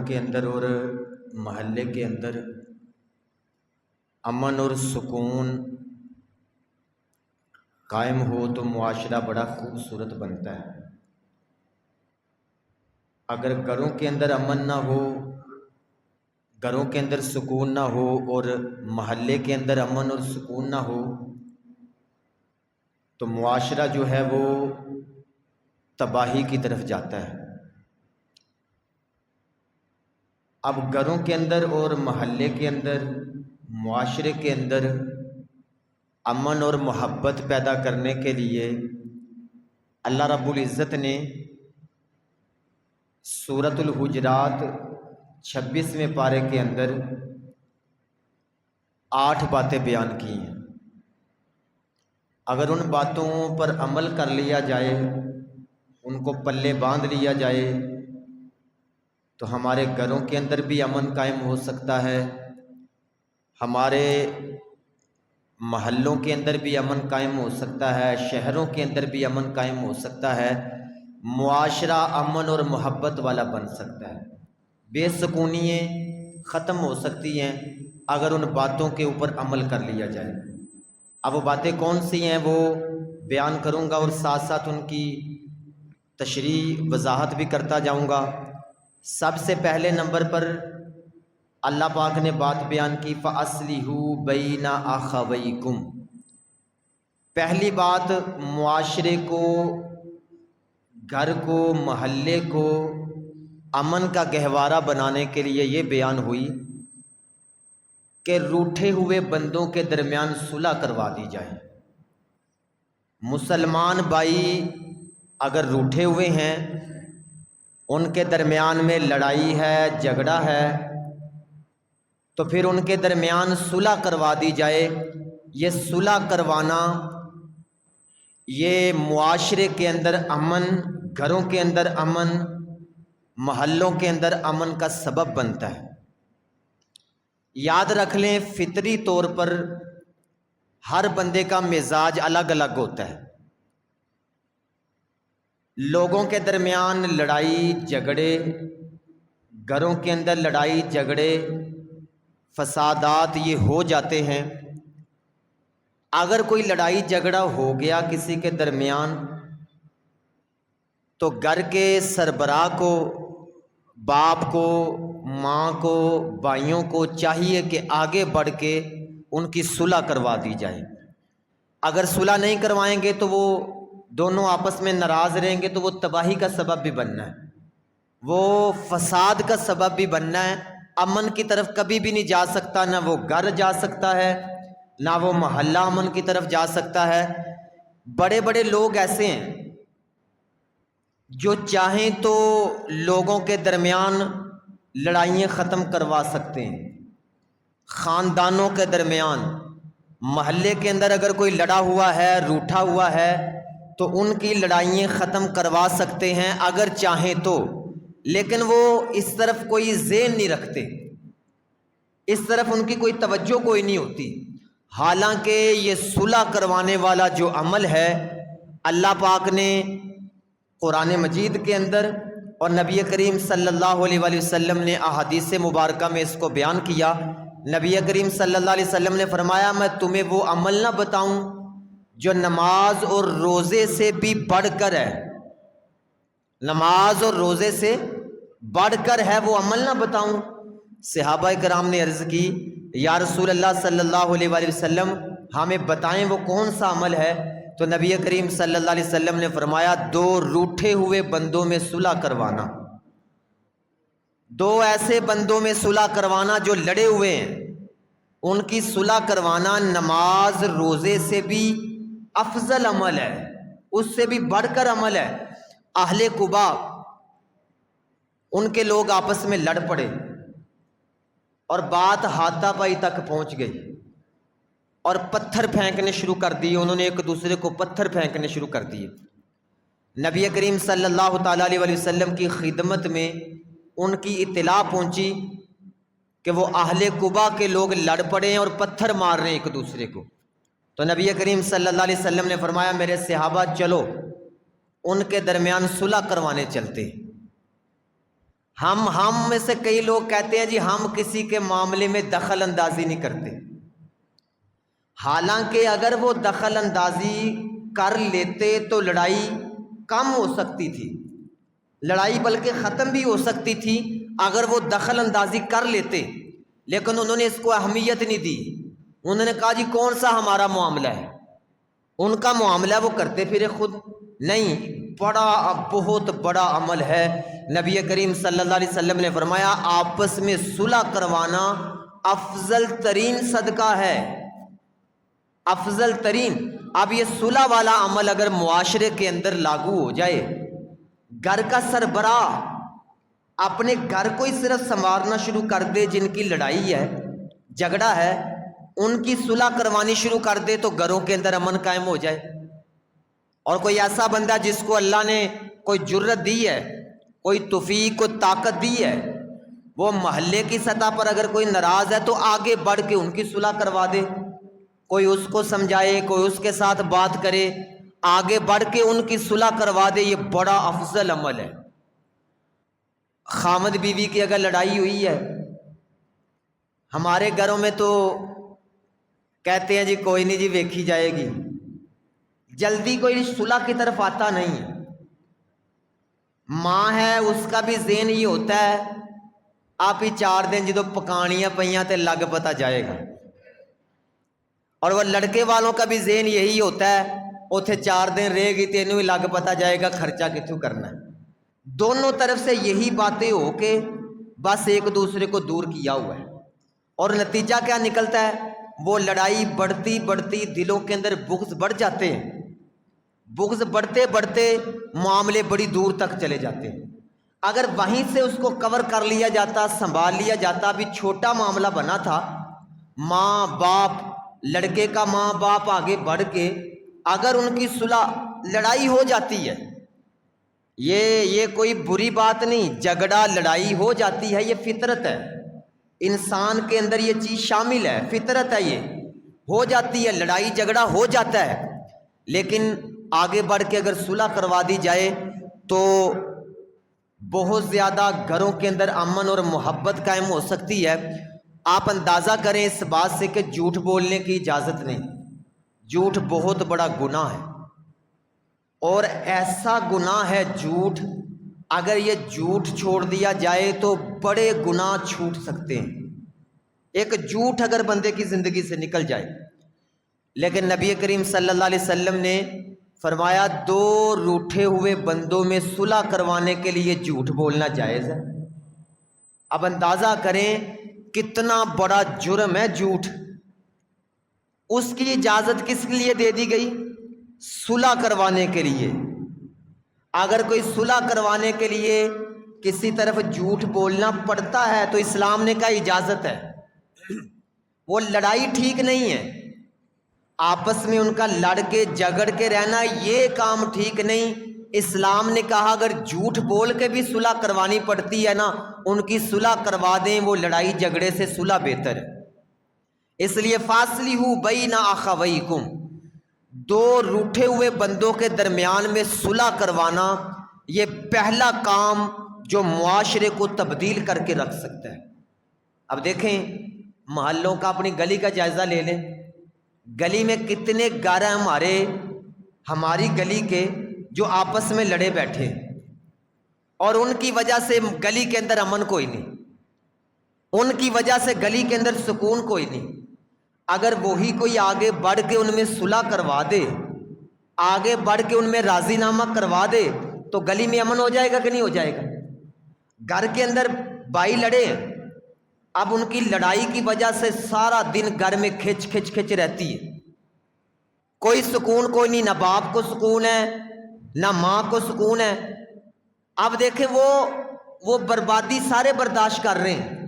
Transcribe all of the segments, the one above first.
کے اندر اور محلے کے اندر امن اور سکون قائم ہو تو معاشرہ بڑا خوبصورت بنتا ہے۔ اگر گھروں کے اندر امن نہ ہو، گھروں کے اندر سکون نہ ہو اور محلے کے اندر امن اور سکون نہ ہو تو معاشرہ جو ہے وہ تباہی کی طرف جاتا ہے۔ اب گھروں کے اندر اور محلے کے اندر، معاشرے کے اندر امن اور محبت پیدا کرنے کے لیے اللہ رب العزت نے سورۃ الحجرات 26ویں پارے کے اندر 8 باتیں بیان کی ہیں۔ اگر ان باتوں پر عمل کر لیا جائے، ان کو پلے باندھ لیا جائے تو ہمارے گھروں کے اندر بھی امن قائم ہو سکتا ہے، ہمارے محلوں کے اندر بھی امن قائم ہو سکتا ہے، شہروں کے اندر بھی امن قائم ہو سکتا ہے، معاشرہ امن اور محبت والا بن سکتا ہے، بے سکونیاں ختم ہو سکتی ہیں اگر ان باتوں کے اوپر عمل کر لیا جائے۔ اب وہ باتیں کون سی ہیں وہ بیان کروں گا اور ساتھ ساتھ ان کی تشریح وضاحت بھی کرتا جاؤں گا۔ سب سے پہلے نمبر پر اللہ پاک نے بات بیان کی فَأَصْلِحُوا بَيْنَ أَخَوَيْكُمْ۔ پہلی بات معاشرے کو، گھر کو، محلے کو امن کا گہوارہ بنانے کے لیے یہ بیان ہوئی کہ روٹھے ہوئے بندوں کے درمیان صلح کروا دی جائے۔ مسلمان بھائی اگر روٹھے ہوئے ہیں، ان کے درمیان میں لڑائی ہے، جھگڑا ہے، تو پھر ان کے درمیان صلح کروا دی جائے۔ یہ صلح کروانا یہ معاشرے کے اندر امن، گھروں کے اندر امن، محلوں کے اندر امن کا سبب بنتا ہے۔ یاد رکھ لیں فطری طور پر ہر بندے کا مزاج الگ الگ ہوتا ہے۔ لوگوں کے درمیان لڑائی جھگڑے، گھروں کے اندر لڑائی جھگڑے، فسادات یہ ہو جاتے ہیں۔ اگر کوئی لڑائی جھگڑا ہو گیا کسی کے درمیان تو گھر کے سربراہ کو، باپ کو، ماں کو، بھائیوں کو چاہیے کہ آگے بڑھ کے ان کی صلح کروا دی جائے۔ اگر صلح نہیں کروائیں گے تو وہ دونوں آپس میں ناراض رہیں گے تو وہ تباہی کا سبب بھی بننا ہے، وہ فساد کا سبب بھی بننا ہے۔ امن کی طرف کبھی بھی نہیں جا سکتا، نہ وہ گھر جا سکتا ہے، نہ وہ محلہ امن کی طرف جا سکتا ہے۔ بڑے بڑے لوگ ایسے ہیں جو چاہیں تو لوگوں کے درمیان لڑائیاں ختم کروا سکتے ہیں، خاندانوں کے درمیان، محلے کے اندر اگر کوئی لڑا ہوا ہے، روٹھا ہوا ہے تو ان کی لڑائیاں ختم کروا سکتے ہیں اگر چاہیں تو، لیکن وہ اس طرف کوئی ذہن نہیں رکھتے، اس طرف ان کی کوئی توجہ کوئی نہیں ہوتی۔ حالانکہ یہ صلح کروانے والا جو عمل ہے اللہ پاک نے قرآن مجید کے اندر اور نبی کریم صلی اللہ علیہ وآلہ وسلم نے احادیث مبارکہ میں اس کو بیان کیا۔ نبی کریم صلی اللہ علیہ وسلم نے فرمایا میں تمہیں وہ عمل نہ بتاؤں جو نماز اور روزے سے بھی بڑھ کر ہے، نماز اور روزے سے بڑھ کر ہے، وہ عمل نہ بتاؤں؟ صحابہ کرام نے عرض کی یا رسول اللہ صلی اللہ علیہ وآلہ وسلم ہمیں بتائیں وہ کون سا عمل ہے؟ تو نبی کریم صلی اللہ علیہ وسلم نے فرمایا 2 روٹھے ہوئے بندوں میں صلح کروانا، 2 ایسے بندوں میں صلح کروانا جو لڑے ہوئے ہیں، ان کی صلح کروانا نماز روزے سے بھی افضل عمل ہے، اس سے بھی بڑھ کر عمل ہے۔ اہل قباء ان کے لوگ آپس میں لڑ پڑے اور بات ہاتھا پائی تک پہنچ گئی اور پتھر پھینکنے شروع کر دیے، انہوں نے ایک دوسرے کو پتھر پھینکنے شروع کر دیے۔ نبی کریم صلی اللہ تعالیٰ علیہ وسلم کی خدمت میں ان کی اطلاع پہنچی کہ وہ اہل قباء کے لوگ لڑ پڑے ہیں اور پتھر مار رہے ہیں ایک دوسرے کو۔ تو نبی کریم صلی اللہ علیہ وسلم نے فرمایا میرے صحابہ چلو ان کے درمیان صلح کروانے چلتے۔ ہم میں سے کئی لوگ کہتے ہیں جی ہم کسی کے معاملے میں دخل اندازی نہیں کرتے، حالانکہ اگر وہ دخل اندازی کر لیتے تو لڑائی کم ہو سکتی تھی، لڑائی بلکہ ختم بھی ہو سکتی تھی اگر وہ دخل اندازی کر لیتے، لیکن انہوں نے اس کو اہمیت نہیں دی۔ انہوں نے کہا جی کون سا ہمارا معاملہ ہے، ان کا معاملہ وہ کرتے پھرے خود نہیں۔ بہت بڑا عمل ہے۔ نبی کریم صلی اللہ علیہ وسلم نے فرمایا آپس میں صلح کروانا افضل ترین صدقہ ہے، افضل ترین۔ اب یہ صلح والا عمل اگر معاشرے کے اندر لاگو ہو جائے، گھر کا سربراہ اپنے گھر کو ہی صرف سنوارنا شروع کر دے، جن کی لڑائی ہے جھگڑا ہے ان کی صلح کروانی شروع کر دے تو گھروں کے اندر امن قائم ہو جائے۔ اور کوئی ایسا بندہ جس کو اللہ نے کوئی جرت دی ہے، کوئی توفیق، کوئی طاقت دی ہے، وہ محلے کی سطح پر اگر کوئی ناراض ہے تو آگے بڑھ کے ان کی صلح کروا دے، کوئی اس کو سمجھائے، کوئی اس کے ساتھ بات کرے، آگے بڑھ کے ان کی صلح کروا دے، یہ بڑا افضل عمل ہے۔ خامد بیوی کی اگر لڑائی ہوئی ہے، ہمارے گھروں میں تو کہتے ہیں جی کوئی نہیں جی ویکھی جائے گی، جلدی کوئی صلح کی طرف آتا نہیں۔ ماں ہے اس کا بھی ذہن یہ ہوتا ہے آپ ہی 4 دن جدو پکانیاں پئیاں تے لگ پتا جائے گا، اور وہ لڑکے والوں کا بھی ذہن یہی ہوتا ہے اوتھے 4 دن رہے گی تینوں ہی لگ پتا جائے گا خرچہ کتوں کرنا ہے۔ دونوں طرف سے یہی باتیں ہو کے بس ایک دوسرے کو دور کیا ہوا ہے، اور نتیجہ کیا نکلتا ہے؟ وہ لڑائی بڑھتی بڑھتی دلوں کے اندر بغض بڑھ جاتے ہیں، بغض بڑھتے بڑھتے معاملے بڑی دور تک چلے جاتے ہیں۔ اگر وہیں سے اس کو کور کر لیا جاتا، سنبھال لیا جاتا، ابھی چھوٹا معاملہ بنا تھا، ماں باپ، لڑکے کا ماں باپ آگے بڑھ کے اگر ان کی صلح، لڑائی ہو جاتی ہے، یہ کوئی بری بات نہیں، جھگڑا لڑائی ہو جاتی ہے، یہ فطرت ہے، انسان کے اندر یہ چیز شامل ہے، فطرت ہے، یہ ہو جاتی ہے، لڑائی جھگڑا ہو جاتا ہے، لیکن آگے بڑھ کے اگر صلح کروا دی جائے تو بہت زیادہ گھروں کے اندر امن اور محبت قائم ہو سکتی ہے۔ آپ اندازہ کریں اس بات سے کہ جھوٹ بولنے کی اجازت نہیں، جھوٹ بہت بڑا گناہ ہے، اور ایسا گناہ ہے جھوٹ، اگر یہ جھوٹ چھوڑ دیا جائے تو بڑے گناہ چھوٹ سکتے ہیں، ایک جھوٹ اگر بندے کی زندگی سے نکل جائے۔ لیکن نبی کریم صلی اللہ علیہ وسلم نے فرمایا 2 روٹھے ہوئے بندوں میں صلح کروانے کے لیے جھوٹ بولنا جائز ہے۔ اب اندازہ کریں کتنا بڑا جرم ہے جھوٹ، اس کی اجازت کس لیے دے دی گئی؟ صلح کروانے کے لیے۔ اگر کوئی صلح کروانے کے لیے کسی طرف جھوٹ بولنا پڑتا ہے تو اسلام نے کہا اجازت ہے، وہ لڑائی ٹھیک نہیں ہے، آپس میں ان کا لڑ کے جھگڑ کے رہنا یہ کام ٹھیک نہیں۔ اسلام نے کہا اگر جھوٹ بول کے بھی صلح کروانی پڑتی ہے نا، ان کی صلح کروا دیں، وہ لڑائی جھگڑے سے صلح بہتر ہے۔ اس لیے فاصلحوا بین اخویکم، 2 روٹھے ہوئے بندوں کے درمیان میں صلح کروانا یہ پہلا کام جو معاشرے کو تبدیل کر کے رکھ سکتا ہے۔ اب دیکھیں محلوں کا، اپنی گلی کا جائزہ لے لیں، گلی میں کتنے گھر ہیں ہماری گلی کے جو آپس میں لڑے بیٹھے، اور ان کی وجہ سے گلی کے اندر امن کوئی نہیں، ان کی وجہ سے گلی کے اندر سکون کوئی نہیں۔ اگر وہی کوئی آگے بڑھ کے ان میں صلح کروا دے، آگے بڑھ کے ان میں راضی نامہ کروا دے تو گلی میں امن ہو جائے گا کہ نہیں ہو جائے گا؟ گھر کے اندر بھائی لڑے، اب ان کی لڑائی کی وجہ سے سارا دن گھر میں کھچ کھچ کھچ رہتی ہے، کوئی سکون کوئی نہیں، نہ باپ کو سکون ہے نہ ماں کو سکون ہے۔ اب دیکھیں وہ بربادی سارے برداشت کر رہے ہیں،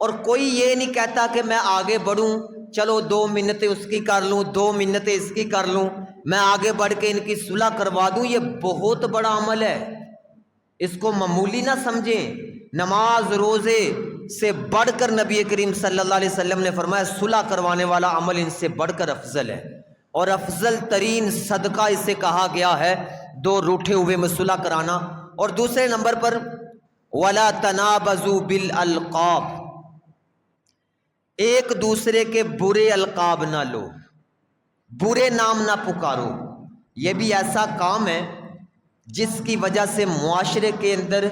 اور کوئی یہ نہیں کہتا کہ میں آگے بڑھوں، چلو 2 منتیں اس کی کر لوں، 2 منتیں اس کی کر لوں، میں آگے بڑھ کے ان کی صلح کروا دوں۔ یہ بہت بڑا عمل ہے، اس کو معمولی نہ سمجھیں۔ نماز روزے سے بڑھ کر نبی کریم صلی اللہ علیہ وسلم نے فرمایا صلح کروانے والا عمل ان سے بڑھ کر افضل ہے، اور افضل ترین صدقہ اسے کہا گیا ہے 2 روٹھے ہوئے میں صلح کرانا۔ اور دوسرے نمبر پر ولا تنابزوا بالالقاب، ایک دوسرے کے برے القاب نہ لو، برے نام نہ پکارو۔ یہ بھی ایسا کام ہے جس کی وجہ سے معاشرے کے اندر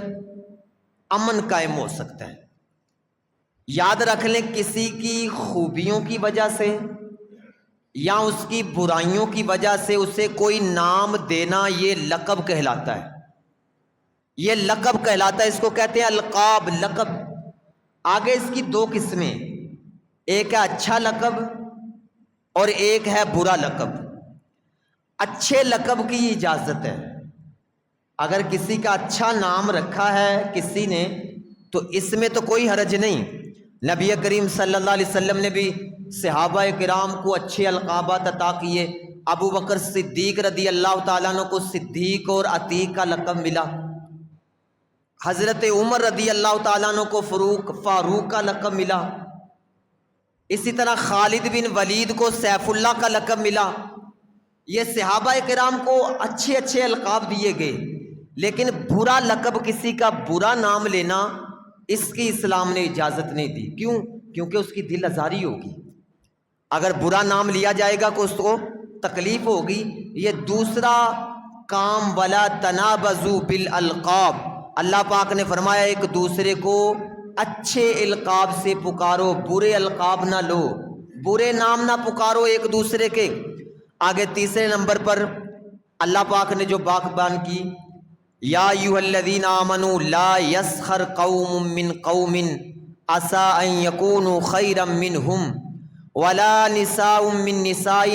امن قائم ہو سکتا ہے۔ یاد رکھ لیں، کسی کی خوبیوں کی وجہ سے یا اس کی برائیوں کی وجہ سے اسے کوئی نام دینا یہ لقب کہلاتا ہے، یہ لقب کہلاتا ہے، اس کو کہتے ہیں القاب، لقب۔ آگے اس کی دو قسمیں، ایک ہے اچھا لقب اور ایک ہے برا لقب۔ اچھے لقب کی اجازت ہے، اگر کسی کا اچھا نام رکھا ہے کسی نے تو اس میں تو کوئی حرج نہیں۔ نبی کریم صلی اللہ علیہ وسلم نے بھی صحابہ کرام کو اچھے القابات عطا کیے۔ ابو بکر صدیق رضی اللہ تعالیٰ عنہ کو صدیق اور عتیق کا لقب ملا، حضرت عمر رضی اللہ تعالیٰ عنہ کو فاروق کا لقب ملا، اسی طرح خالد بن ولید کو سیف اللہ کا لقب ملا۔ یہ صحابہ کرام کو اچھے اچھے القاب دیے گئے، لیکن برا لقب، کسی کا برا نام لینا، اس کی اسلام نے اجازت نہیں دی۔ کیوں؟ کیونکہ اس کی دل آزاری ہوگی، اگر برا نام لیا جائے گا تو اس کو تکلیف ہوگی۔ یہ دوسرا کام، ولا تنابزوا بالالقاب، اللہ پاک نے فرمایا ایک دوسرے کو اچھے القاب سے پکارو، برے القاب نہ لو، برے نام نہ پکارو ایک دوسرے کے۔ آگے تیسرے نمبر پر اللہ پاک نے جو بات بیان کی، یا ایھا الذین آمنوا لا یسخر قوم من قوم عسى ان یکونوا خیرا منہم ولا نساء من نساء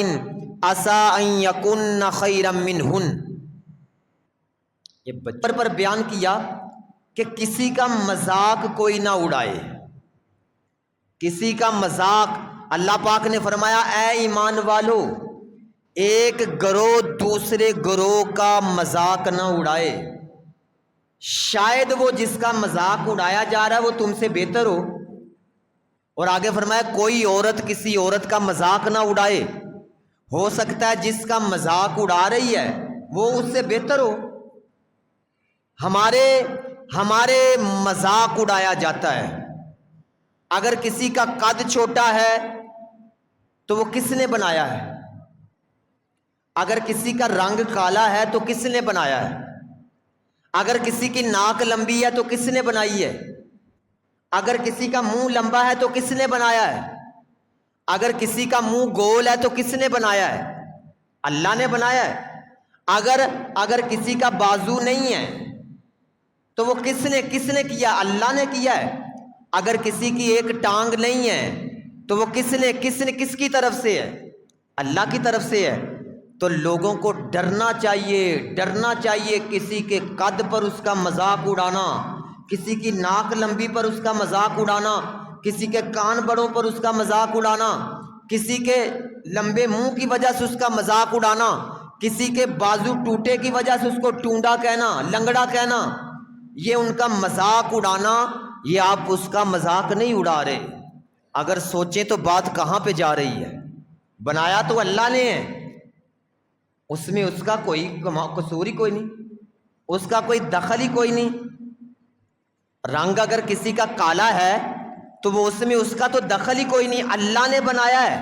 عسى ان یکن خیرا منہن۔ یہ بچپن پر بیان کیا کہ کسی کا مذاق کوئی نہ اڑائے، کسی کا مذاق۔ اللہ پاک نے فرمایا اے ایمان والو، ایک گروہ دوسرے گروہ کا مذاق نہ اڑائے، شاید وہ جس کا مذاق اڑایا جا رہا ہے وہ تم سے بہتر ہو۔ اور آگے فرمایا کوئی عورت کسی عورت کا مذاق نہ اڑائے، ہو سکتا ہے جس کا مذاق اڑا رہی ہے وہ اس سے بہتر ہو۔ ہمارے مذاق اڑایا جاتا ہے، اگر کسی کا قد چھوٹا ہے تو وہ کس نے بنایا ہے؟ اگر کسی کا رنگ کالا ہے تو کس نے بنایا ہے؟ اگر کسی کی ناک لمبی ہے تو کس نے بنائی ہے؟ اگر کسی کا منہ لمبا ہے تو کس نے بنایا ہے؟ اگر کسی کا منہ گول ہے تو کس نے بنایا ہے؟ اللہ نے بنایا ہے۔ اگر کسی کا بازو نہیں ہے تو وہ کس نے کیا؟ اللہ نے کیا ہے۔ اگر کسی کی ایک ٹانگ نہیں ہے تو وہ کس کی طرف سے ہے؟ اللہ کی طرف سے ہے۔ تو لوگوں کو ڈرنا چاہیے کسی کے قد پر اس کا مذاق اڑانا، کسی کی ناک لمبی پر اس کا مذاق اڑانا، کسی کے کان بڑوں پر اس کا مذاق اڑانا، کسی کے لمبے منہ کی وجہ سے اس کا مذاق اڑانا، کسی کے بازو ٹوٹے کی وجہ سے اس کو ٹونڈا کہنا، لنگڑا کہنا، یہ ان کا مذاق اڑانا، یہ آپ اس کا مذاق نہیں اڑا رہے۔ اگر سوچیں تو بات کہاں پہ جا رہی ہے؟ بنایا تو اللہ نے ہے، اس میں اس کا کوئی قصور ہی کوئی نہیں، اس کا کوئی دخل ہی کوئی نہیں۔ رنگ اگر کسی کا کالا ہے تو وہ اس میں اس کا تو دخل ہی کوئی نہیں، اللہ نے بنایا ہے،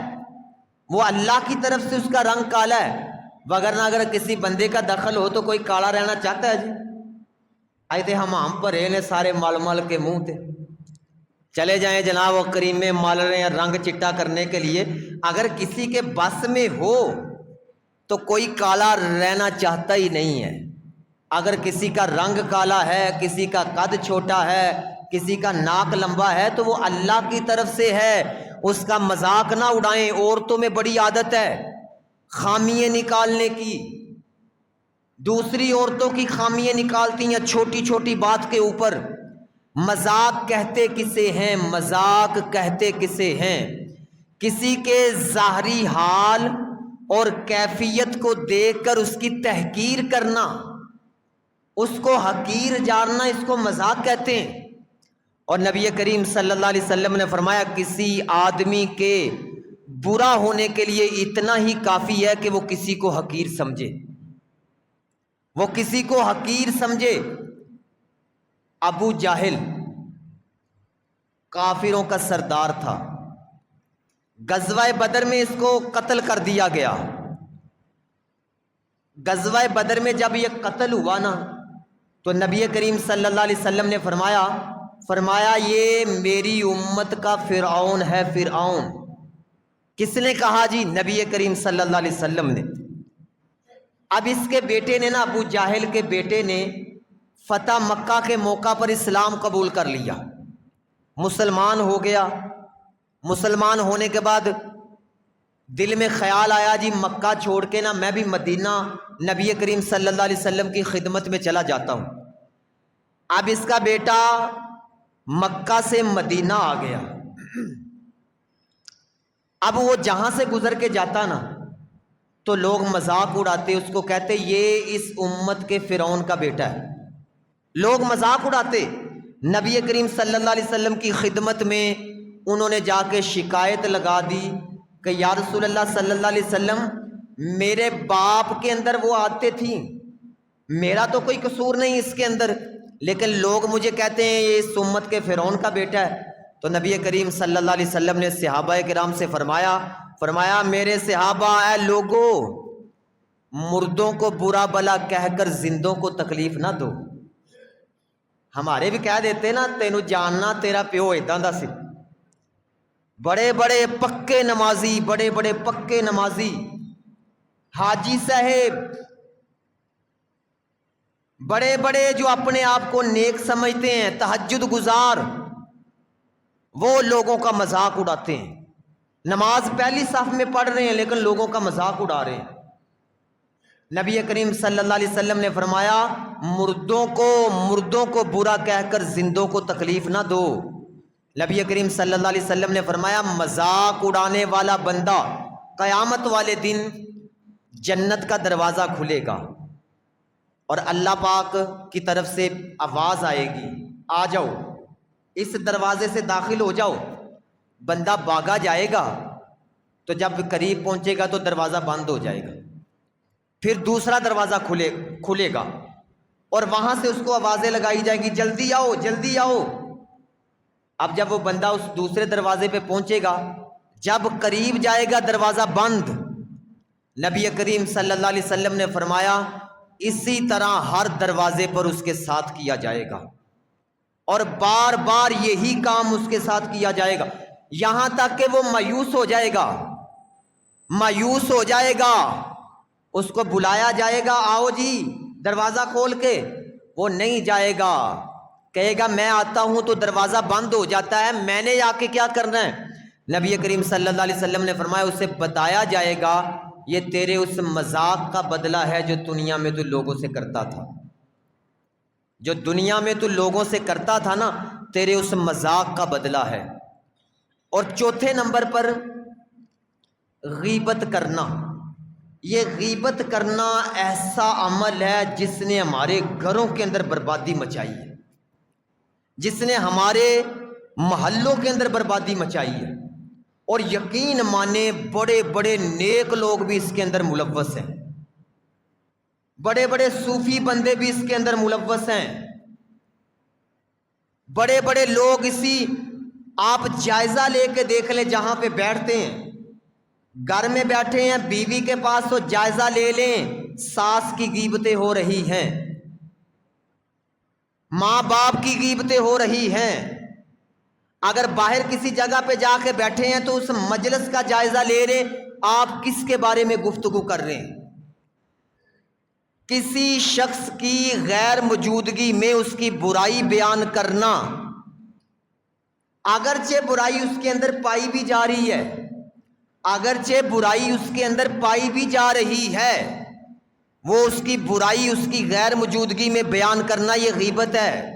وہ اللہ کی طرف سے اس کا رنگ کالا ہے۔ وگرنہ اگر کسی بندے کا دخل ہو تو کوئی کالا رہنا چاہتا ہے؟ جی آئے تھے ہم پر نے سارے مال مال کے منہ تھے، چلے جائیں جناب وہ کریم میں مال رہے ہیں رنگ چٹا کرنے کے لیے۔ اگر کسی کے بس میں ہو تو کوئی کالا رہنا چاہتا ہی نہیں ہے۔ اگر کسی کا رنگ کالا ہے، کسی کا قد چھوٹا ہے، کسی کا ناک لمبا ہے تو وہ اللہ کی طرف سے ہے، اس کا مذاق نہ اڑائیں۔ عورتوں میں بڑی عادت ہے خامیاں نکالنے کی، دوسری عورتوں کی خامیاں نکالتی ہیں چھوٹی چھوٹی بات کے اوپر۔ مذاق کہتے کسے ہیں؟ مذاق کہتے کسے ہیں؟ کسی کے ظاہری حال اور کیفیت کو دیکھ کر اس کی تحقیر کرنا، اس کو حقیر جاننا، اس کو مذاق کہتے ہیں۔ اور نبی کریم صلی اللہ علیہ وسلم نے فرمایا کسی آدمی کے برا ہونے کے لیے اتنا ہی کافی ہے کہ وہ کسی کو حقیر سمجھے، وہ کسی کو حقیر سمجھے۔ ابو جاہل کافروں کا سردار تھا، غزوہ بدر میں اس کو قتل کر دیا گیا۔ غزوہ بدر میں جب یہ قتل ہوا نا تو نبی کریم صلی اللہ علیہ وسلم نے فرمایا یہ میری امت کا فرعون ہے، فرعون۔ کس نے کہا جی؟ نبی کریم صلی اللہ علیہ وسلم نے۔ اب اس کے بیٹے نے نا، ابو جاہل کے بیٹے نے فتح مکہ کے موقع پر اسلام قبول کر لیا، مسلمان ہو گیا۔ مسلمان ہونے کے بعد دل میں خیال آیا جی مکہ چھوڑ کے نا میں بھی مدینہ نبی کریم صلی اللہ علیہ وسلم کی خدمت میں چلا جاتا ہوں۔ اب اس کا بیٹا مکہ سے مدینہ آ گیا۔ اب وہ جہاں سے گزر کے جاتا نا تو لوگ مذاق اڑاتے، اس کو کہتے یہ اس امت کے فرعون کا بیٹا ہے۔ لوگ مذاق اڑاتے۔ نبی کریم صلی اللہ علیہ وسلم کی خدمت میں انہوں نے جا کے شکایت لگا دی کہ یا رسول اللہ صلی اللہ علیہ وسلم میرے باپ کے اندر وہ عادتیں تھیں، میرا تو کوئی قصور نہیں اس کے اندر، لیکن لوگ مجھے کہتے ہیں یہ اس امت کے فرعون کا بیٹا ہے۔ تو نبی کریم صلی اللہ علیہ وسلم نے صحابہ کرام سے فرمایا میرے صحابہ، اے لوگو، مردوں کو برا بلا کہہ کر زندوں کو تکلیف نہ دو۔ ہمارے بھی کہہ دیتے نا تینوں جاننا تیرا پیو ایداں دا سی، بڑے بڑے پکے نمازی، بڑے بڑے پکے نمازی، حاجی صاحب، بڑے بڑے جو اپنے آپ کو نیک سمجھتے ہیں، تہجد گزار، وہ لوگوں کا مذاق اڑاتے ہیں۔ نماز پہلی صف میں پڑھ رہے ہیں لیکن لوگوں کا مذاق اڑا رہے ہیں۔ نبی کریم صلی اللہ علیہ وسلم نے فرمایا مردوں کو برا کہہ کر زندوں کو تکلیف نہ دو۔ نبی کریم صلی اللہ علیہ وسلم نے فرمایا مذاق اڑانے والا بندہ قیامت والے دن جنت کا دروازہ کھلے گا اور اللہ پاک کی طرف سے آواز آئے گی آ جاؤ، اس دروازے سے داخل ہو جاؤ۔ بندہ بھاگا جائے گا تو جب قریب پہنچے گا تو دروازہ بند ہو جائے گا، پھر دوسرا دروازہ کھلے گا اور وہاں سے اس کو آوازیں لگائی جائیں گی جلدی آؤ جلدی آؤ۔ اب جب وہ بندہ اس دوسرے دروازے پہ پہنچے گا، جب قریب جائے گا دروازہ بند۔ نبی کریم صلی اللہ علیہ وسلم نے فرمایا اسی طرح ہر دروازے پر اس کے ساتھ کیا جائے گا اور بار بار یہی کام اس کے ساتھ کیا جائے گا، یہاں تک کہ وہ مایوس ہو جائے گا۔ اس کو بلایا جائے گا آؤ جی دروازہ کھول کے، وہ نہیں جائے گا، کہے گا میں آتا ہوں تو دروازہ بند ہو جاتا ہے، میں نے آ کے کیا کرنا ہے؟ نبی کریم صلی اللہ علیہ وسلم نے فرمایا اسے بتایا جائے گا یہ تیرے اس مذاق کا بدلہ ہے جو دنیا میں تو لوگوں سے کرتا تھا، جو دنیا میں تو لوگوں سے کرتا تھا نا، تیرے اس مذاق کا بدلہ ہے۔ اور چوتھے نمبر پر غیبت کرنا۔ یہ غیبت کرنا ایسا عمل ہے جس نے ہمارے گھروں کے اندر بربادی مچائی ہے، جس نے ہمارے محلوں کے اندر بربادی مچائی ہے، اور یقین مانے بڑے بڑے نیک لوگ بھی اس کے اندر ملوث ہیں، بڑے بڑے صوفی بندے بھی اس کے اندر ملوث ہیں، بڑے بڑے لوگ اسی آپ جائزہ لے کے دیکھ لیں جہاں پہ بیٹھتے ہیں، گھر میں بیٹھے ہیں بیوی کے پاس تو جائزہ لے لیں ساس کی غیبتیں ہو رہی ہیں، ماں باپ کی غیبتیں ہو رہی ہیں، اگر باہر کسی جگہ پہ جا کے بیٹھے ہیں تو اس مجلس کا جائزہ لے رہے آپ کس کے بارے میں گفتگو کر رہے ہیں، کسی شخص کی غیر موجودگی میں اس کی برائی بیان کرنا، اگرچہ برائی اس کے اندر پائی بھی جا رہی ہے، اگرچہ برائی اس کے اندر پائی بھی جا رہی ہے، وہ اس کی برائی اس کی غیر موجودگی میں بیان کرنا یہ غیبت ہے۔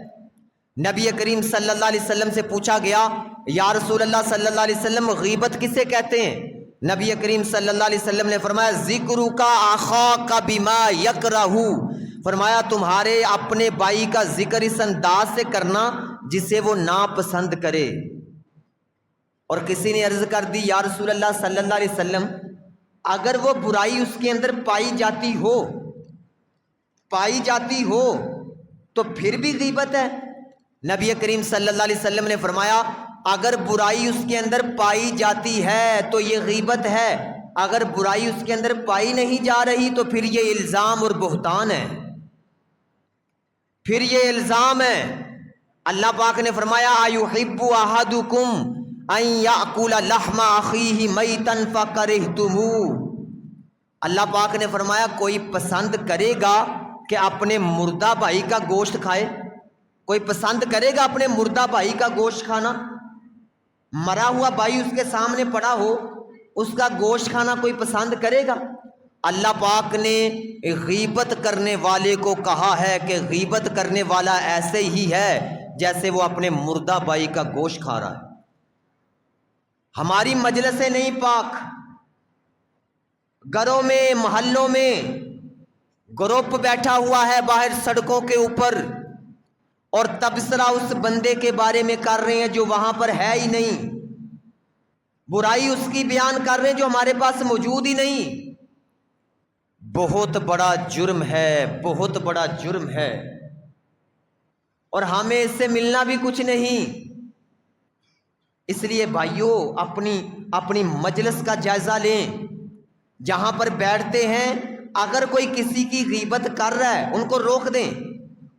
نبی کریم صلی اللہ علیہ وسلم سے پوچھا گیا یا رسول اللہ صلی اللہ علیہ وسلم غیبت کسے کہتے ہیں؟ نبی کریم صلی اللہ علیہ وسلم نے فرمایا ذکرک اخاک بما یکرہ، فرمایا تمہارے اپنے بھائی کا ذکر اس انداز سے کرنا جسے وہ ناپسند کرے۔ اور کسی نے عرض کر دی یا رسول اللہ صلی اللہ علیہ وسلم اگر وہ برائی اس کے اندر پائی جاتی ہو تو پھر بھی غیبت ہے؟ نبی کریم صلی اللہ علیہ وسلم نے فرمایا اگر برائی اس کے اندر پائی جاتی ہے تو یہ غیبت ہے، اگر برائی اس کے اندر پائی نہیں جا رہی تو پھر یہ الزام اور بہتان ہے، پھر یہ الزام ہے۔ اللہ پاک نے فرمایا اَیُحِبُّ أَحَدُکُمْ أَن یأکل لحم أخیہ میتا فکرہتموہ، اللہ پاک نے فرمایا کوئی پسند کرے گا کہ اپنے مردہ بھائی کا گوشت کھائے؟ کوئی پسند کرے گا اپنے مردہ بھائی کا گوشت کھانا؟ مرا ہوا بھائی اس کے سامنے پڑا ہو، اس کا گوشت کھانا کوئی پسند کرے گا؟ اللہ پاک نے غیبت کرنے والے کو کہا ہے کہ غیبت کرنے والا ایسے ہی ہے جیسے وہ اپنے مردہ بھائی کا گوشت کھا رہا ہے۔ ہماری مجلسیں نہیں پاک، گھروں میں محلوں میں گروپ بیٹھا ہوا ہے باہر سڑکوں کے اوپر اور تبصرہ اس بندے کے بارے میں کر رہے ہیں جو وہاں پر ہے ہی نہیں، برائی اس کی بیان کر رہے ہیں جو ہمارے پاس موجود ہی نہیں۔ بہت بڑا جرم ہے، بہت بڑا جرم ہے، اور ہمیں اس سے ملنا بھی کچھ نہیں۔ اس لیے بھائیوں اپنی مجلس کا جائزہ لیں، جہاں پر بیٹھتے ہیں اگر کوئی کسی کی غیبت کر رہا ہے ان کو روک دیں،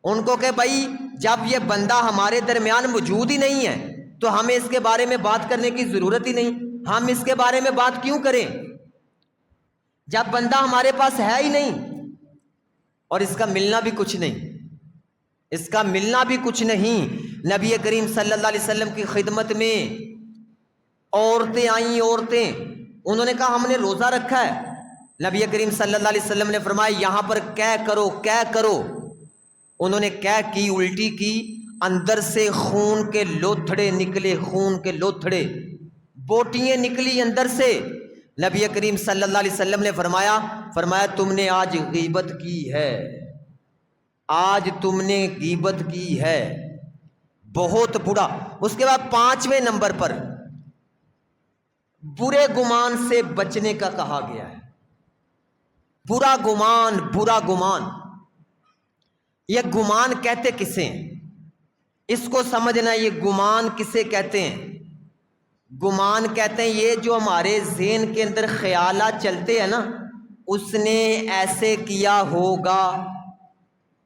ان کو کہ بھائی جب یہ بندہ ہمارے درمیان موجود ہی نہیں ہے تو ہمیں اس کے بارے میں بات کرنے کی ضرورت ہی نہیں، ہم اس کے بارے میں بات کیوں کریں جب بندہ ہمارے پاس ہے ہی نہیں، اور اس کا ملنا بھی کچھ نہیں، اس کا ملنا بھی کچھ نہیں۔ نبی کریم صلی اللہ علیہ وسلم کی خدمت میں عورتیں آئیں، عورتیں، انہوں نے کہا ہم نے روزہ رکھا ہے۔ نبی کریم صلی اللہ علیہ وسلم نے فرمایا یہاں پر قے کرو، قے کرو۔ انہوں نے قے کی، الٹی کی، اندر سے خون کے لوتھڑے نکلے، خون کے لوتھڑے، بوٹیاں نکلی اندر سے۔ نبی کریم صلی اللہ علیہ وسلم نے فرمایا تم نے آج غیبت کی ہے، آج تم نے غیبت کی ہے، بہت برا۔ اس کے بعد 5ویں نمبر پر برے گمان سے بچنے کا کہا گیا ہے۔ برا گمان، برا گمان، یہ گمان کہتے کسے ہیں؟ اس کو سمجھنا، یہ گمان کسے کہتے ہیں؟ گمان کہتے ہیں یہ جو ہمارے ذہن کے اندر خیالات چلتے ہیں نا، اس نے ایسے کیا ہوگا،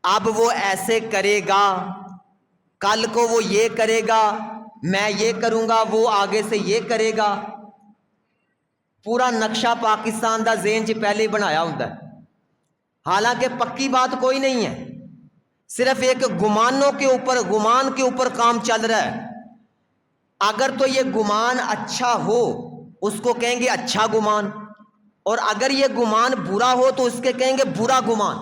اب وہ ایسے کرے گا، کل کو وہ یہ کرے گا، میں یہ کروں گا، وہ آگے سے یہ کرے گا۔ پورا نقشہ پاکستان دا ذہن چ پہلے ہی بنایا ہوتا ہے، حالانکہ پکی بات کوئی نہیں ہے، صرف ایک گمان کے اوپر کام چل رہا ہے۔ اگر تو یہ گمان اچھا ہو اس کو کہیں گے اچھا گمان، اور اگر یہ گمان برا ہو تو اس کے کہیں گے برا گمان،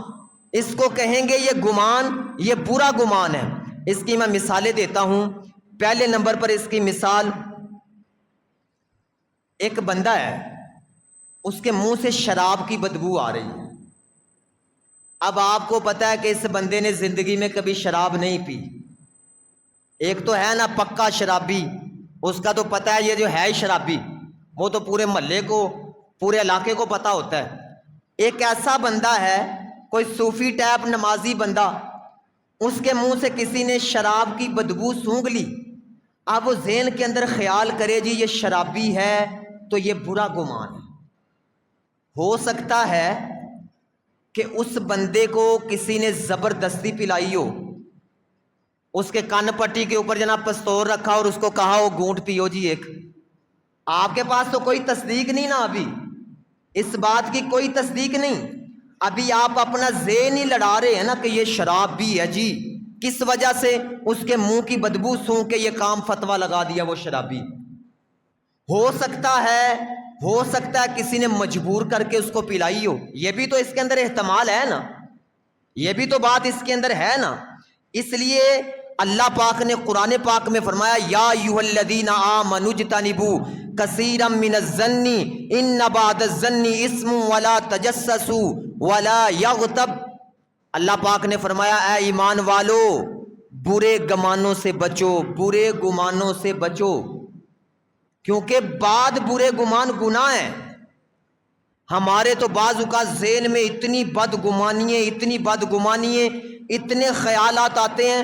اس کو کہیں گے یہ گمان، یہ برا گمان ہے۔ اس کی میں مثالیں دیتا ہوں۔ پہلے نمبر پر اس کی مثال، ایک بندہ ہے، اس کے منہ سے شراب کی بدبو آ رہی ہے۔ اب آپ کو پتا ہے کہ اس بندے نے زندگی میں کبھی شراب نہیں پی۔ ایک تو ہے نا پکا شرابی، اس کا تو پتا ہے یہ جو ہے شرابی، وہ تو پورے محلے کو، پورے علاقے کو پتا ہوتا ہے۔ ایک ایسا بندہ ہے، کوئی صوفی ٹائپ نمازی بندہ، اس کے منہ سے کسی نے شراب کی بدبو سونگھ لی۔ اب وہ ذہن کے اندر خیال کرے جی یہ شرابی ہے تو یہ برا گمان ہے۔ ہو سکتا ہے کہ اس بندے کو کسی نے زبردستی پلائی ہو، اس کے کان پٹی کے اوپر جناب پستور رکھا اور اس کو کہا ہو گھونٹ پیو جی ایک۔ آپ کے پاس تو کوئی تصدیق نہیں نا، ابھی اس بات کی کوئی تصدیق نہیں، ابھی آپ اپنا ذہن ہی لڑا رہے ہیں نا کہ یہ شراب بھی ہے جی، کس وجہ سے اس کے منہ کی بدبو سونگھ کے یہ کام فتویٰ لگا دیا وہ شرابی۔ ہو سکتا ہے کسی نے مجبور کر کے اس کو پلائی ہو، یہ بھی تو اس کے اندر احتمال ہے نا، یہ بھی تو بات اس کے اندر ہے نا۔ اس لیے اللہ پاک نے قرآن پاک میں فرمایا یا ایھا الذین آمنوا اجتنبوا کثیرا من الظن ان بعض الظن اسم ولا تجسسوا ولا یغتب۔ اللہ پاک نے فرمایا اے ایمان والو برے گمانوں سے بچو، برے گمانوں سے بچو، کیونکہ بعد برے گمان گناہ ہیں۔ ہمارے تو بعض اوقات ذہن میں اتنی بدگمانیاں اتنے خیالات آتے ہیں،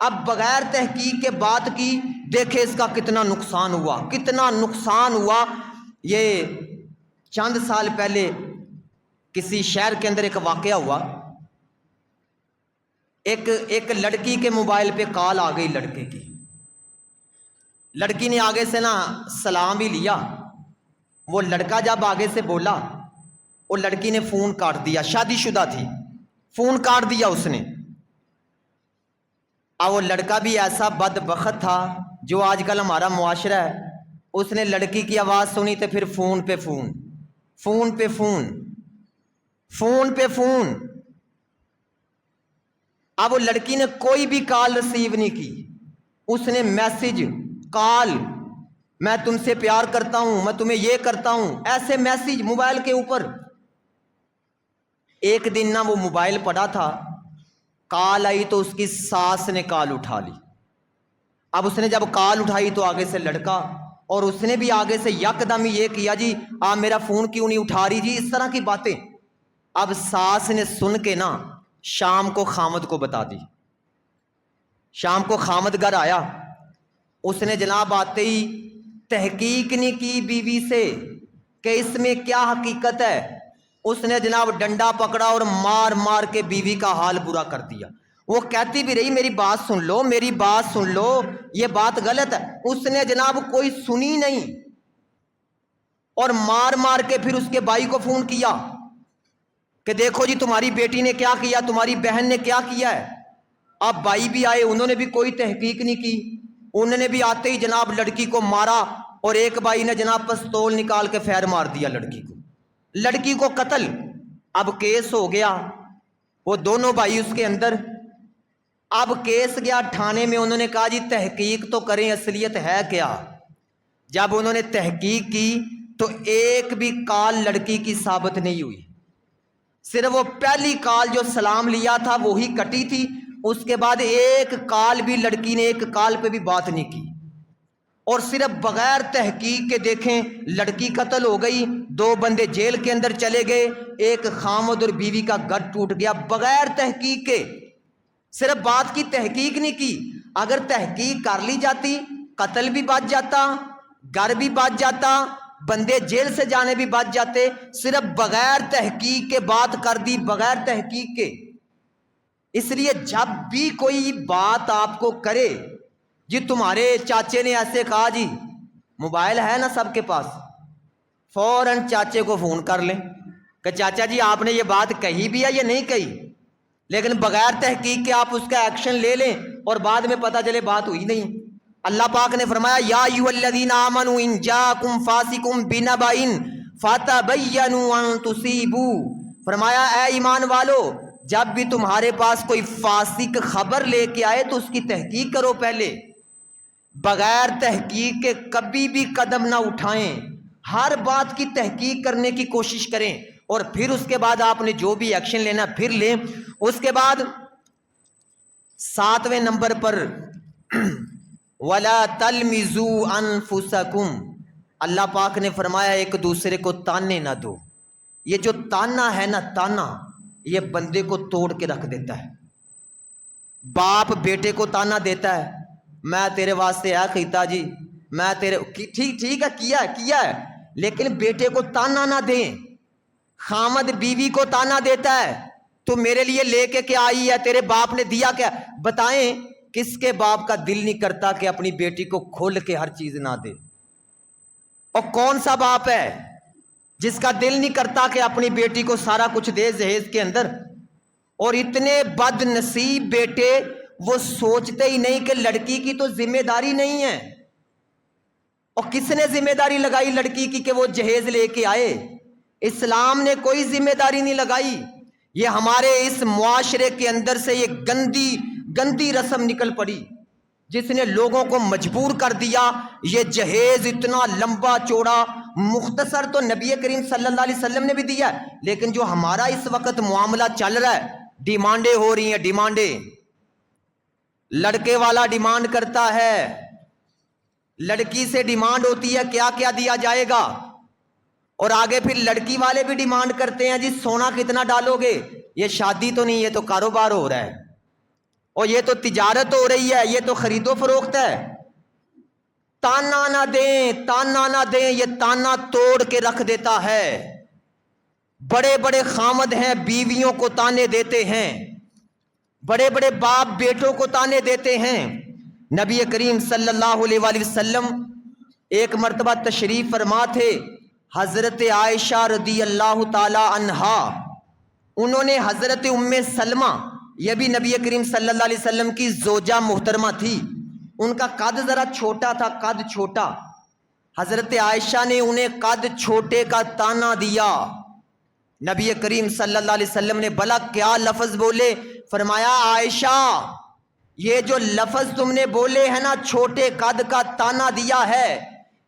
اب بغیر تحقیق کے بات کی، دیکھے اس کا کتنا نقصان ہوا، کتنا نقصان ہوا۔ یہ چند سال پہلے کسی شہر کے اندر ایک واقعہ ہوا، ایک لڑکی کے موبائل پہ کال آ گئی لڑکے کی، لڑکی نے آگے سے نا سلام ہی لیا، وہ لڑکا جب آگے سے بولا، وہ لڑکی نے فون کاٹ دیا، شادی شدہ تھی، فون کاٹ دیا اس نے۔ اب وہ لڑکا بھی ایسا بدبخت تھا جو آج کل ہمارا معاشرہ ہے، اس نے لڑکی کی آواز سنی تو پھر فون پہ فون، فون پہ فون، فون پہ فون۔ اب وہ لڑکی نے کوئی بھی کال ریسیو نہیں کی، اس نے میسج، کال، میں تم سے پیار کرتا ہوں، میں تمہیں یہ کرتا ہوں، ایسے میسج موبائل کے اوپر۔ ایک دن نہ وہ موبائل پڑا تھا، کال آئی تو اس کی ساس نے کال اٹھا لی۔ اب اس نے جب کال اٹھائی تو آگے سے لڑکا، اور اس نے بھی آگے سے یکدم ہی یہ کیا، جی آپ میرا فون کیوں نہیں اٹھا رہی جی، اس طرح کی باتیں۔ اب ساس نے سن کے نا شام کو خامد کو بتا دی، شام کو خامد گھر آیا، اس نے جناب آتے ہی تحقیق نہیں کی بیوی سے کہ اس میں کیا حقیقت ہے، اس نے جناب ڈنڈا پکڑا اور مار مار کے بیوی کا حال برا کر دیا۔ وہ کہتی بھی رہی میری بات سن لو، میری بات سن لو، یہ بات غلط ہے، اس نے جناب کوئی سنی نہیں، اور مار مار کے پھر اس کے بھائی کو فون کیا کہ دیکھو جی تمہاری بیٹی نے کیا کیا، تمہاری بہن نے کیا کیا ہے۔ اب بھائی بھی آئے، انہوں نے بھی کوئی تحقیق نہیں کی، انہوں نے بھی آتے ہی جناب لڑکی کو مارا، اور ایک بھائی نے جناب پستول نکال کے فیر مار دیا لڑکی کو قتل۔ اب کیس ہو گیا، وہ دونوں بھائی اس کے اندر۔ اب کیس گیا تھانے میں، انہوں نے کہا جی تحقیق تو کریں، اصلیت ہے کیا۔ جب انہوں نے تحقیق کی تو ایک بھی کال لڑکی کی ثابت نہیں ہوئی، صرف وہ پہلی کال جو سلام لیا تھا وہی کٹی تھی، اس کے بعد ایک کال بھی لڑکی نے ایک کال پہ بھی بات نہیں کی، اور صرف بغیر تحقیق کے دیکھیں لڑکی قتل ہو گئی، دو بندے جیل کے اندر چلے گئے، ایک خامد اور بیوی کا گھر ٹوٹ گیا بغیر تحقیق کے۔ صرف بات کی تحقیق نہیں کی، اگر تحقیق کر لی جاتی قتل بھی بچ جاتا، گھر بھی بچ جاتا، بندے جیل سے جانے بھی بچ جاتے، صرف بغیر تحقیق کے بات کر دی، بغیر تحقیق کے۔ اس لیے جب بھی کوئی بات آپ کو کرے، جی تمہارے چاچے نے ایسے کہا، جی موبائل ہے نا سب کے پاس، فوراً چاچے کو فون کر لیں کہ چاچا جی آپ نے یہ بات کہی بھی ہے یا نہیں کہی، لیکن بغیر تحقیق کے آپ اس کا ایکشن لے لیں اور بعد میں پتہ چلے بات ہوئی نہیں۔ اللہ پاک نے فرمایا یا ایھا الذین آمنوا ان جاءکم فاسق بنبأ فتبینوا ان تصیبوا، فرمایا اے ایمان والو جب بھی تمہارے پاس کوئی فاسق خبر لے کے آئے تو اس کی تحقیق کرو پہلے، بغیر تحقیق کے کبھی بھی قدم نہ اٹھائیں، ہر بات کی تحقیق کرنے کی کوشش کریں، اور پھر اس کے بعد آپ نے جو بھی ایکشن لینا پھر لیں۔ اس کے بعد 7ویں نمبر پر وَلَا تَلْمِزُوا أَنفُسَكُمْ، اللہ پاک نے فرمایا ایک دوسرے کو تانے نہ دو۔ یہ جو تانا ہے نا، تانا یہ بندے کو توڑ کے رکھ دیتا ہے۔ باپ بیٹے کو تانا دیتا ہے، میں تیرے واسطے ہے خیتا جی، میں تیرے ٹھیک ہے کیا ہے، لیکن بیٹے کو تانا نہ دیں۔ خامد بیوی کو تانا دیتا ہے، تو میرے لیے لے کے کیا آئی ہے، تیرے باپ نے دیا کیا؟ بتائیں کس کے باپ کا دل نہیں کرتا کہ اپنی بیٹی کو کھول کے ہر چیز نہ دے؟ اور کون سا باپ ہے جس کا دل نہیں کرتا کہ اپنی بیٹی کو سارا کچھ دے جہیز کے اندر؟ اور اتنے بد نصیب بیٹے، وہ سوچتے ہی نہیں کہ لڑکی کی تو ذمہ داری نہیں ہے۔ اور کس نے ذمہ داری لگائی لڑکی کی کہ وہ جہیز لے کے آئے؟ اسلام نے کوئی ذمہ داری نہیں لگائی۔ یہ ہمارے اس معاشرے کے اندر سے یہ گندی رسم نکل پڑی جس نے لوگوں کو مجبور کر دیا۔ یہ جہیز اتنا لمبا چوڑا مختصر تو نبی کریم صلی اللہ علیہ وسلم نے بھی دیا ہے، لیکن جو ہمارا اس وقت معاملہ چل رہا ہے، ڈیمانڈیں ہو رہی ہیں، ڈیمانڈیں، لڑکے والا ڈیمانڈ کرتا ہے، لڑکی سے ڈیمانڈ ہوتی ہے کیا کیا دیا جائے گا، اور آگے پھر لڑکی والے بھی ڈیمانڈ کرتے ہیں جی سونا کتنا ڈالو گے۔ یہ شادی تو نہیں، یہ تو کاروبار ہو رہا ہے۔ اور یہ تو تجارت ہو رہی ہے، یہ تو خرید و فروخت ہے۔ تانا نہ دیں، تانا نہ دیں، یہ تانا توڑ کے رکھ دیتا ہے۔ بڑے بڑے خامد ہیں بیویوں کو تانے دیتے ہیں، بڑے بڑے باپ بیٹوں کو تانے دیتے ہیں۔ نبی کریم صلی اللہ علیہ وآلہ وسلم ایک مرتبہ تشریف فرما تھے، حضرت عائشہ رضی اللہ تعالی عنہا، انہوں نے حضرت ام سلمہ، یہ بھی نبی کریم صلی اللہ علیہ وسلم کی زوجہ محترمہ تھی، ان کا قد ذرا چھوٹا تھا، قد چھوٹا، حضرت عائشہ نے انہیں قد چھوٹے کا تانا دیا۔ نبی کریم صلی اللہ علیہ وسلم نے بھلا کیا لفظ بولے؟ فرمایا عائشہ یہ جو لفظ تم نے بولے ہیں نا، چھوٹے قد کا تانا دیا ہے،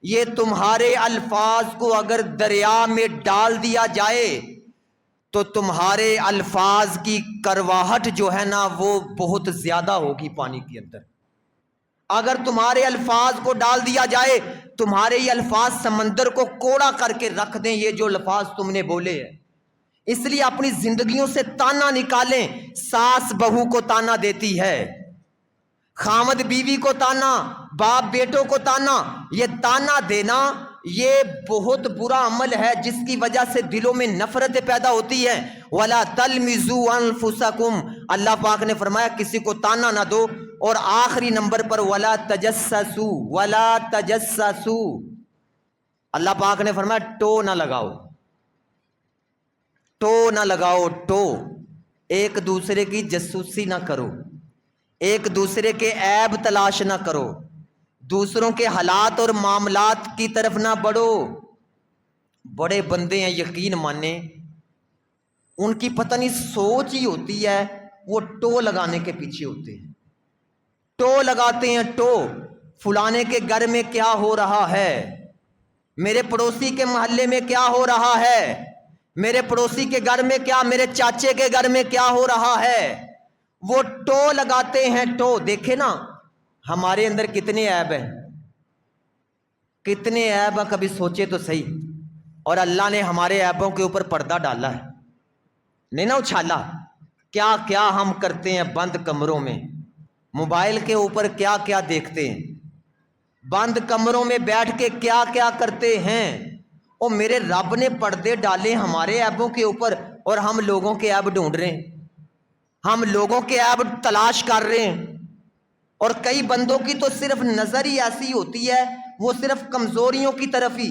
یہ تمہارے الفاظ کو اگر دریا میں ڈال دیا جائے تو تمہارے الفاظ کی کرواہٹ جو ہے نا وہ بہت زیادہ ہوگی پانی کے اندر۔ اگر تمہارے الفاظ کو ڈال دیا جائے، تمہارے یہ الفاظ سمندر کو کوڑا کر کے رکھ دیں، یہ جو الفاظ تم نے بولے ہیں۔ اس لیے اپنی زندگیوں سے تانا نکالیں۔ ساس بہو کو تانا دیتی ہے، خامد بیوی کو تانا، باپ بیٹوں کو تانا، یہ تانا دینا یہ بہت برا عمل ہے جس کی وجہ سے دلوں میں نفرتیں پیدا ہوتی ہیں۔ وَلَا تَلْمِزُوا أَنفُسَكُمْ، اللہ پاک نے فرمایا کسی کو تانا نہ دو۔ اور آخری نمبر پر وَلَا تَجَسَّسُوا، وَلَا تَجَسَّسُوا، اللہ پاک نے فرمایا ٹو نہ لگاؤ، ٹو نہ لگاؤ، ٹو، ایک دوسرے کی جاسوسی نہ کرو، ایک دوسرے کے عیب تلاش نہ کرو، دوسروں کے حالات اور معاملات کی طرف نہ بڑھو۔ بڑے بندے ہیں یقین مانے، ان کی پتہ نہیں سوچ ہی ہوتی ہے، وہ ٹو لگانے کے پیچھے ہوتے ہیں، ٹو لگاتے ہیں، ٹو، فلانے کے گھر میں کیا ہو رہا ہے، میرے پڑوسی کے محلے میں کیا ہو رہا ہے، میرے پڑوسی کے گھر میں کیا، میرے چاچے کے گھر میں کیا ہو رہا ہے، وہ ٹو لگاتے ہیں، ٹو۔ دیکھیں نا ہمارے اندر کتنے عیب ہیں، کتنے عیب ہیں، کبھی سوچے تو صحیح۔ اور اللہ نے ہمارے عیبوں کے اوپر پردہ ڈالا ہے، نہیں نا اچھالا۔ کیا کیا ہم کرتے ہیں بند کمروں میں، موبائل کے اوپر کیا کیا دیکھتے ہیں، بند کمروں میں بیٹھ کے کیا کیا کرتے ہیں۔ اور میرے رب نے پردے ڈالے ہمارے عیبوں کے اوپر، اور ہم لوگوں کے عیب ڈھونڈ رہے ہیں، ہم لوگوں کے عیب تلاش کر رہے ہیں۔ اور کئی بندوں کی تو صرف نظر ہی ایسی ہوتی ہے، وہ صرف کمزوریوں کی طرف ہی،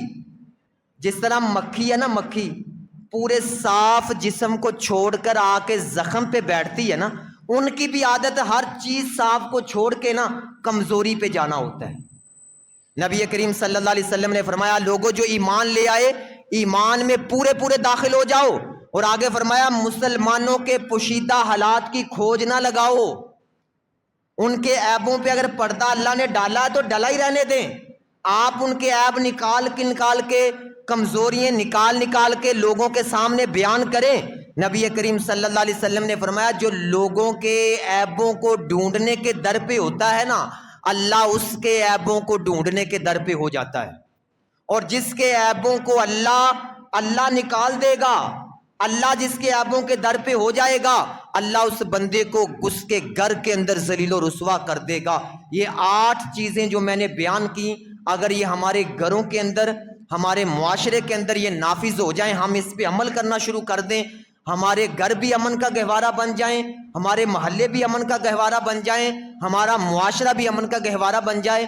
جس طرح مکھی ہے نا، مکھی پورے صاف جسم کو چھوڑ کر آ کے زخم پہ بیٹھتی ہے نا، ان کی بھی عادت ہر چیز صاف کو چھوڑ کے نا کمزوری پہ جانا ہوتا ہے۔ نبی کریم صلی اللہ علیہ وسلم نے فرمایا لوگوں جو ایمان لے آئے، ایمان میں پورے پورے داخل ہو جاؤ۔ اور آگے فرمایا مسلمانوں کے پوشیدہ حالات کی کھوج نہ لگاؤ، ان کے عیبوں پہ اگر پردہ اللہ نے ڈالا ہے تو ڈلا ہی رہنے دیں۔ آپ ان کے عیب نکال کے کمزوریاں نکال کے لوگوں کے سامنے بیان کریں۔ نبی کریم صلی اللہ علیہ وسلم نے فرمایا جو لوگوں کے عیبوں کو ڈھونڈنے کے در پہ ہوتا ہے نا، اللہ اس کے عیبوں کو ڈھونڈنے کے در پہ ہو جاتا ہے۔ اور جس کے عیبوں کو اللہ نکال دے گا، اللہ جس کے عیبوں کے در پہ ہو جائے گا، اللہ اس بندے کو اس کے گھر کے اندر ذلیل و رسوا کر دے گا۔ یہ 8 چیزیں جو میں نے بیان کی، اگر یہ ہمارے گھروں کے اندر، ہمارے معاشرے کے اندر یہ نافذ ہو جائیں، ہم اس پہ عمل کرنا شروع کر دیں، ہمارے گھر بھی امن کا گہوارہ بن جائیں، ہمارے محلے بھی امن کا گہوارہ بن جائیں، ہمارا معاشرہ بھی امن کا گہوارہ بن جائے۔